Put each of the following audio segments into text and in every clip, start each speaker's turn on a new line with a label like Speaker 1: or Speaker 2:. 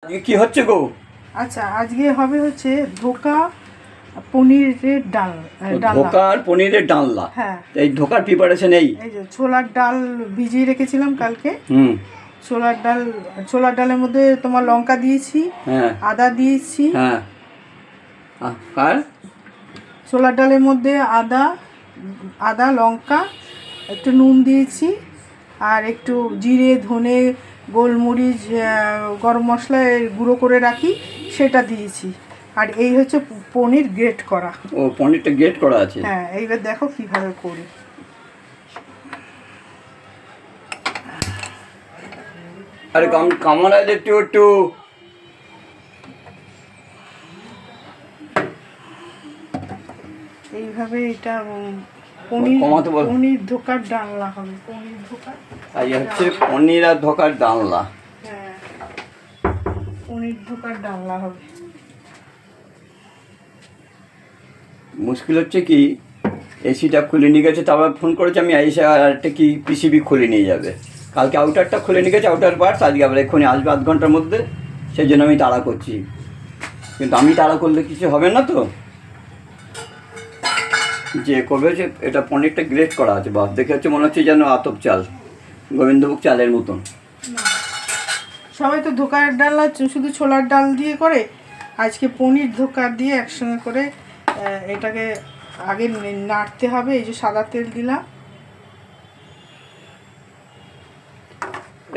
Speaker 1: আজকে কি হচ্ছে গো?
Speaker 2: আচ্ছা, আজকে হবে হচ্ছে ধোকা পনিরের
Speaker 1: ধোকা আর পনিরের ডালনা।
Speaker 2: হ্যাঁ,
Speaker 1: এই ধোকার প্রিপারেশন এই
Speaker 2: যে ছোলার ডাল ভিজিয়ে রেখেছিলাম কালকে। ছোলার ডালের মধ্যে তোমার লঙ্কা দিয়েছি,
Speaker 1: হ্যাঁ,
Speaker 2: আদা দিয়েছি।
Speaker 1: হ্যাঁ, আর
Speaker 2: ছোলার ডালের মধ্যে আদা লঙ্কা, একটু নুন দিয়েছি, আর একটু জিরে ধনে গোলমরিচ গরম মশলা গুঁড়ো করে রাখি সেটা দিয়েছি। আর এই হচ্ছে পনির গ্রেট করা।
Speaker 1: ও, পনিরটা গ্রেট করা আছে।
Speaker 2: হ্যাঁ, এইবার দেখো কিভাবে করি।
Speaker 1: আরে কামড়া একটু একটু
Speaker 2: এইভাবে এটা পনির ধোকার ডালনা হবে। পনির ধোকার
Speaker 1: এই হচ্ছে পনির আর ধোকার ডালনা।
Speaker 2: হ্যাঁ, পনির ধোকার ডালনা হবে।
Speaker 1: মুশকিল হচ্ছে কি, এসিটা খুলে নিয়ে গেছে, তারপর ফোন করেছে আমি এসে আর একটা কি পিসিবি খুলে নিয়ে যাবে। কালকে আউটারটা খুলে নিয়ে গেছে, আউটার পার্টস আজকে আবার এক্ষুনি আসবে আধ ঘন্টার মধ্যে। সেই জন্য আমি তাড়া করছি, কিন্তু আমি তাড়া করলে কিছু হবে না তো। যে করবে যে এটা পনিরটা গ্রেট করা আছে, বাস দেখে হচ্ছে মনে হচ্ছে যেন আতপ চাল, গোবিন্দভোগ চালের মতন।
Speaker 2: সবাই তো ধোকার ডালনা শুধু ছোলার ডাল দিয়ে করে, আজকে পনির ধোকার দিয়ে একসঙ্গে করে এটাকে আগে নাড়তে হবে। এই যে সাদা তেল দিলাম,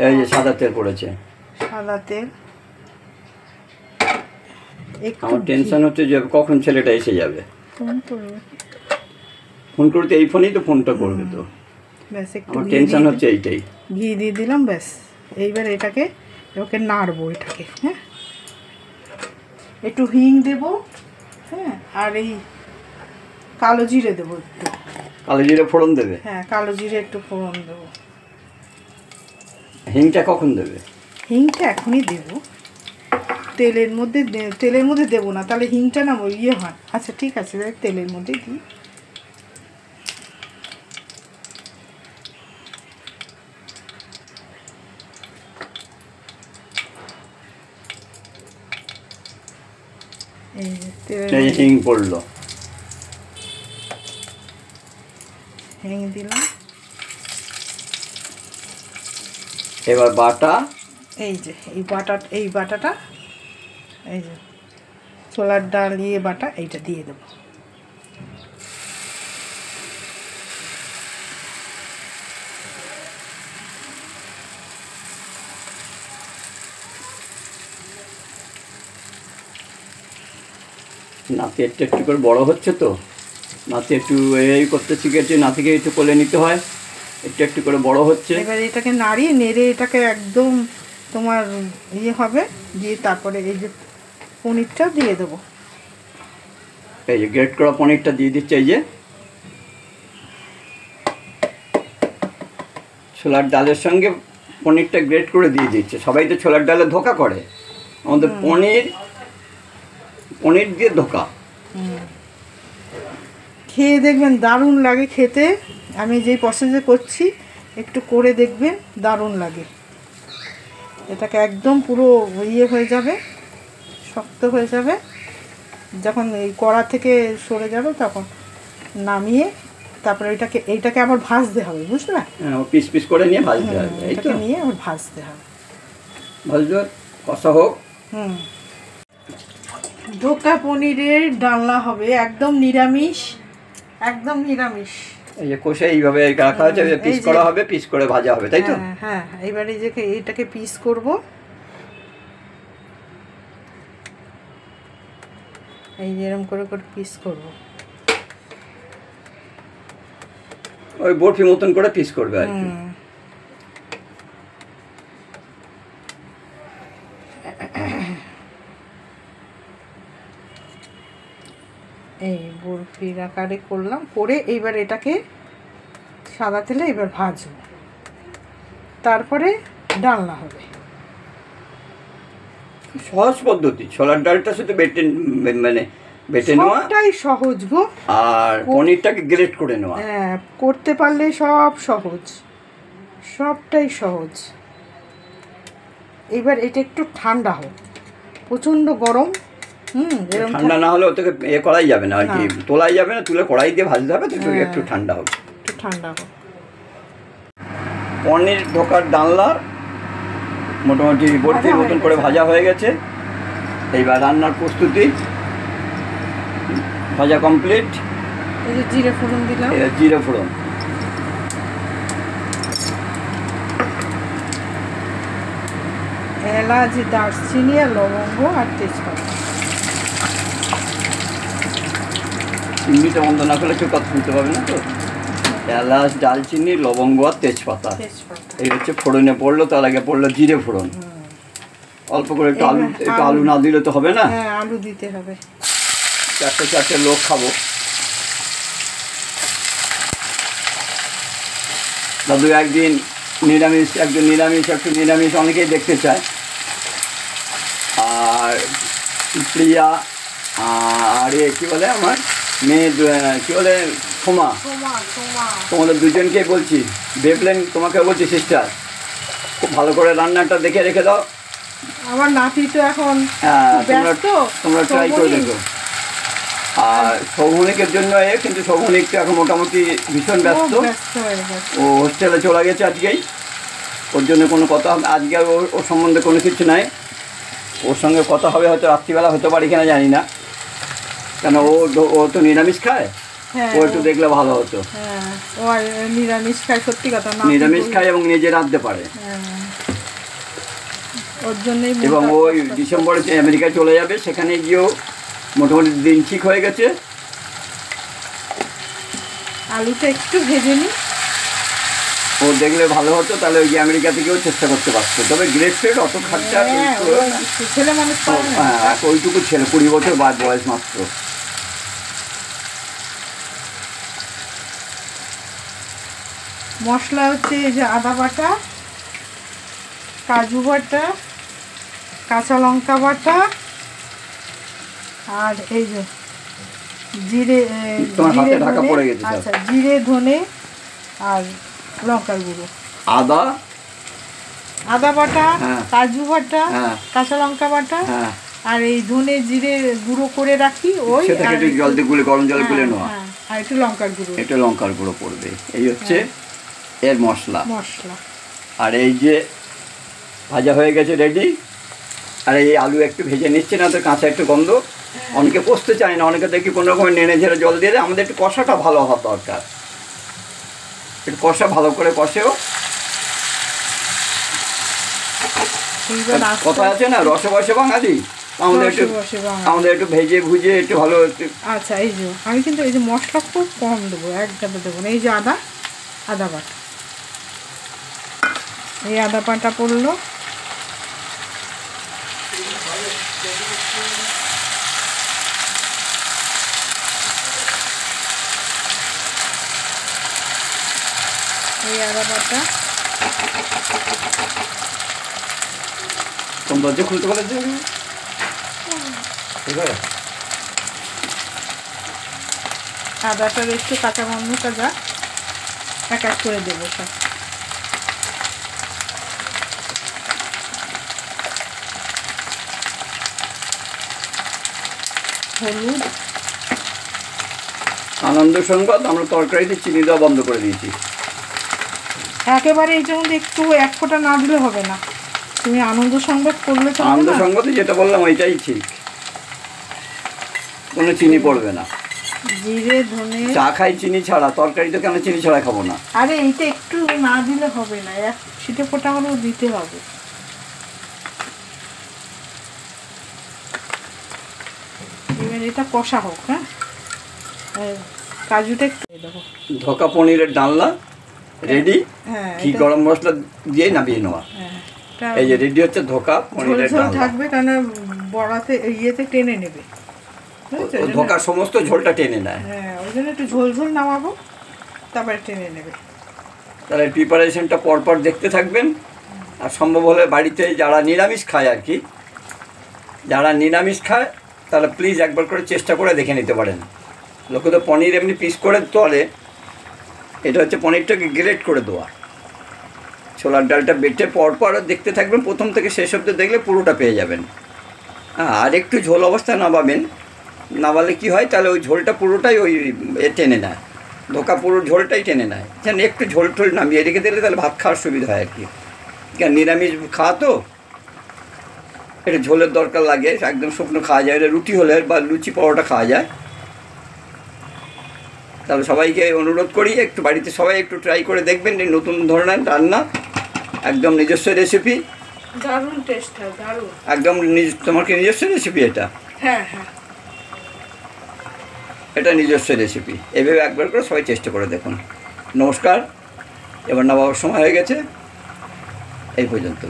Speaker 1: এই যে সাদা তেল পড়েছে,
Speaker 2: সাদা তেল।
Speaker 1: আমার টেনশন হচ্ছে যে কখন ছেলেটা এসে যাবে। ফোন করতে এই ফোনেই তো ফোনটা করবে তো,
Speaker 2: ব্যাস একটু
Speaker 1: আমার টেনশন হচ্ছে এইটাই।
Speaker 2: ঘি দিয়ে দিলাম, ব্যাস। এইবার এটাকে নাড়বো এটাকে। হ্যাঁ, একটু হিং দেব, হ্যাঁ, আর এই কালো জিরে দেবো একটু।
Speaker 1: কালো জিরে ফোড়ন দেবে?
Speaker 2: হ্যাঁ, কালো জিরে একটু ফোড়ন দেবো।
Speaker 1: হিংটা কখন দেবে?
Speaker 2: হিংটা এখনই দেবো, তেলের মধ্যে দেবো না, তাহলে হিংটা না ইয়ে হয়। আচ্ছা ঠিক আছে, তেলের মধ্যে দিই।
Speaker 1: এই হিং পড়লো,
Speaker 2: হিং দিলাম।
Speaker 1: এবার বাটা,
Speaker 2: এই যে এই বাটাটা, এই যে ছোলার ডাল বাটা, এইটা দিয়ে দেবো।
Speaker 1: নাতি একটু একটু করে বড় হচ্ছে তো, নাতি একটু এই করতে শিখেছে, নাতিকে একটু কোলে নিতে হয়, একটু একটু করে বড় হচ্ছে।
Speaker 2: এবার এটাকে নাড়িয়ে নেড়ে এটাকে একদম তোমার হবে, দিয়ে তারপরে এই যে পনিরটা দিয়ে দেবো।
Speaker 1: এই যে গ্রেট করা পনিরটা দিয়ে দিচ্ছে, এই যে ছোলার ডালের সঙ্গে পনিরটা গ্রেট করে দিয়ে দিচ্ছে। সবাই তো ছোলার ডালে ধোকা করে, আমাদের পনির দিয়ে ধোকা।
Speaker 2: খেয়ে দেখবেন দারুণ লাগে খেতে। আমি যেই প্রসেসে করছি একটু করে দেখবেন, দারুণ লাগে। এটাকে একদম পুরো হয়ে যাবে, শক্ত হয়ে যাবে। যখন এই কড়া থেকে সরে যাবে তখন নামিয়ে তারপরে এইটাকে আবার ভাজতে হবে, বুঝলে?
Speaker 1: পিস পিস করে নিয়ে ভাজতে হবে,
Speaker 2: এটাকে নিয়ে আবার ভাজতে হবে।
Speaker 1: ভাজতে কষা হোক।
Speaker 2: ধোকা পনিরের ডালনা হবে একদম নিরামিষ, একদম নিরামিষ।
Speaker 1: এই যে কষে এইভাবে রাখা হচ্ছে, পিস করা হবে, পিস করে ভাজা হবে, তাই তো?
Speaker 2: হ্যাঁ, এবারে যে এটাকে পিস করব, এই যেরকম করে করে পিস করব।
Speaker 1: ওই বরফি মতন করে পিস করবে আর কি।
Speaker 2: এই বরফির আকারে করলাম, করে এইবার এটাকে সাদা তেলে এবার ভাজবো, তারপরে ডালনা হবে।
Speaker 1: সহজ পদ্ধতি, ছোলার ডালটা শুধু বেটে নেওয়া,
Speaker 2: সবটাই সহজ গো।
Speaker 1: আর পনিরটাকে গ্রেট করে নেওয়া,
Speaker 2: হ্যাঁ, করতে পারলে সব সহজ, সবটাই সহজ। এবার এটা একটু ঠান্ডা হোক। প্রচণ্ড গরম। এরকম
Speaker 1: ঠান্ডা না হলে ওটাকে করাই যাবে না আর কি, তোলাই যাবে না, তুলে কড়াই দিয়ে ভাজতে হবে, তো একটু ঠান্ডা হবে।
Speaker 2: একটু ঠান্ডা হোক।
Speaker 1: পনির ঢোকার ডালনা মোটামুটি বড়ির মতন করে ভাজা হয়ে গেছে। এইবার রান্নার প্রস্তুতি, ভাজা কমপ্লিট।
Speaker 2: এই যে জিরে ফোড়ন দিলাম,
Speaker 1: জিরে ফোড়ন,
Speaker 2: এলাচ, দারচিনি আর লবঙ্গ আর তেজপাতা।
Speaker 1: চিংড়িটা বন্ধ না করলে কেউ কথা শুনতে পাবে না তো। এলাচ, দারচিনি, লবঙ্গ আর তেজপাতা, এই হচ্ছে ফোড়নে পড়লো। তার আগে পড়লো জিরে ফোড়ন, অল্প করে একটু আলু, একটু আলু না দিলে তো হবে না।
Speaker 2: হ্যাঁ, আলু দিতে হবে।
Speaker 1: 4-4 লোক খাবো। দাদু একদিন নিরামিষ, একজন নিরামিষ, একটু নিরামিষ অনেকেই দেখতে চায়। আর প্রিয়া আর কী বলে আমার মেয়ে, কী বলে সোমা, তোমাদের দুজনকে বলছি, বেবলেন তোমাকে বলছি সিস্টার, খুব ভালো করে রান্নাটা দেখে রেখে দাও।
Speaker 2: আমার নাতি তো এখন
Speaker 1: তোমরা ট্রাই করে দেখো। আর সৌভনিকের জন্য কিন্তু সৌভনিক তো এখন মোটামুটি ভীষণ ব্যস্ত, ও হোস্টেলে চলে গেছে আজকেই। ওর জন্য কোনো কথা, আজকে ওর সম্বন্ধে কোনো কিছু নাই। ওর সঙ্গে কথা হবে হয়তো রাত্রিবেলা, হতে পারি কিনা জানি না, কেন ও তো নিরামিষ খায়। ও একটু দেখলে ভালো হতো।
Speaker 2: ও নিরামিষ খায়, সত্যি কথা,
Speaker 1: নিরামিষ খায় এবং নিজে রাঁধতে পারে।
Speaker 2: ওর জন্যই।
Speaker 1: এবং ওই ডিসেম্বরে আমেরিকায় চলে যাবে, সেখানে গিয়েও মোটামুটি দিন ঠিক হয়ে গেছে।
Speaker 2: আলুটা একটু ভেজে নিই,
Speaker 1: ও দেখলে ভালো হতো, তাহলে ওই আমেরিকা থেকেও চেষ্টা করতে পারতো। তবে গ্রেড ফ্রেড অত খরচা,
Speaker 2: ছেলে মানুষ,
Speaker 1: হ্যাঁ ওইটুকু ছেলে, 20 বছর বয়স মাত্র।
Speaker 2: মশলা হচ্ছে এই যে আদা বাটা, কাজু বাটা, কাঁচা লঙ্কা বাটা, আর এই যে জিরে, আচ্ছা জিরে, ধনে আর লঙ্কার গুঁড়ো, আদা বাটা, কাজু বাটা, কাঁচা লঙ্কা বাটা, আর এই ধনে জিরে গুঁড়ো করে রাখি, ওই
Speaker 1: জল দিয়ে গুলে, গরম জলে গুলে নেওয়া,
Speaker 2: আর একটু লঙ্কার গুঁড়ো,
Speaker 1: একটু লঙ্কার গুঁড়ো পড়বে। এই হচ্ছে এর মশলা। আর এই যে ভাজা হয়ে গেছে রেডি। আর এই আলু একটু ভেজে নিচ্ছে না তো, কাঁচা একটু গন্ধ। অনেকে কষতে চায় না, অনেকে দেখি কোনো রকমের নেড়ে ঝেড়ে জল দিয়ে দেয়। আমাদের একটু কষাটা ভালো হওয়ার দরকার, একটু কষা ভালো করে কষেও। কথা আছে না, রসে বসে বাঙালি, আমাদের একটু ভেজে ভুজে একটু ভালো।
Speaker 2: আচ্ছা, এই যে আমি কিন্তু এই যে মশলা খুব কম দেবো, একদম দেবো না। এই যে আদা বাটা, এই আদা বাটা পড়লো, এই আদা বাটা।
Speaker 1: খুলতে পারে
Speaker 2: আদাটার একটু কাঁচা গন্ধটা যা, এক এক করে দেবো সব। হলুদ,
Speaker 1: আনন্দ সংবাদ, আমরা তরকারিতে চিনি দেওয়া বন্ধ করে দিয়েছি
Speaker 2: একেবারে। এইটার মধ্যে একটু এক ফোঁটা না দিলে হবে না। তুমি আনন্দ সংবাদ করলে তো
Speaker 1: আনন্দ সংবাদে যেটা বললাম ওইটাই ঠিক, কোনো চিনি পড়বে না।
Speaker 2: জিরে, ধনে,
Speaker 1: চা খাই চিনি ছাড়া, তরকারিতে কেন চিনি ছাড়া খাবো না?
Speaker 2: আরে এইটা একটু না দিলে হবে না, এক ছিটে ফোঁটা হলেও দিতে হবে। এবার এটা কষা হোক। হ্যাঁ, কাজুটা একটু দেবো।
Speaker 1: ধোকা পনিরের ডালনা রেডি। ঘি গরম মশলা দিয়ে নামিয়ে নেওয়া। এই যে রেডি হচ্ছে ধোকা পনিরের ডালনা।
Speaker 2: থাকবে কারণ বড়াতে ইয়েতে টেনে নেবে,
Speaker 1: ধোকা সমস্ত ঝোলটা টেনে নেয়।
Speaker 2: হ্যাঁ, ওই জন্য একটু ঝোল ঝোল নামাবো, তারপরে টেনে নেবে।
Speaker 1: তাহলে প্রিপারেশনটা পরপর দেখতে থাকবেন। আর সম্ভব হলে বাড়িতে যারা নিরামিষ খায় আর কি, যারা নিরামিষ খায় তাহলে প্লিজ একবার করে চেষ্টা করে দেখে নিতে পারেন। লোকে তো পনির এমনি পিস করে তোলে, এটা হচ্ছে পনিরটাকে গ্রেট করে দেওয়া। ছোলার ডালটা বেটে পরপর দেখতে থাকবেন, প্রথম থেকে শেষ অবধি দেখলে পুরোটা পেয়ে যাবেন। হ্যাঁ, আর একটু ঝোল অবস্থা নামাবেন, নামালে কি হয় তাহলে ওই ঝোলটা পুরোটাই ওই টেনে নেয়, ধোকা পুরো ঝোলটাই টেনে নেয়। যেন একটু ঝোল টোল নামিয়ে রেখে দিলে তাহলে ভাত খাওয়ার সুবিধা হয় আর কি। কারণ নিরামিষ খাওয়া তো একটু ঝোলের দরকার লাগে, একদম শুকনো খাওয়া যায়, এটা রুটি হলে বা লুচি পরোটা খাওয়া যায়। তাহলে সবাইকে অনুরোধ করি একটু বাড়িতে সবাই একটু ট্রাই করে দেখবেন, এই নতুন ধরনের রান্না, একদম নিজস্ব রেসিপি,
Speaker 2: দারুণ টেস্ট হয়, দারুণ।
Speaker 1: একদম তোমার কি নিজস্ব রেসিপি এটা?
Speaker 2: হ্যাঁ হ্যাঁ,
Speaker 1: এটা নিজস্ব রেসিপি। এভাবে একবার করে সবাই চেষ্টা করে দেখুন। নমস্কার, এবার নামাবার সময় হয়ে গেছে, এই পর্যন্ত।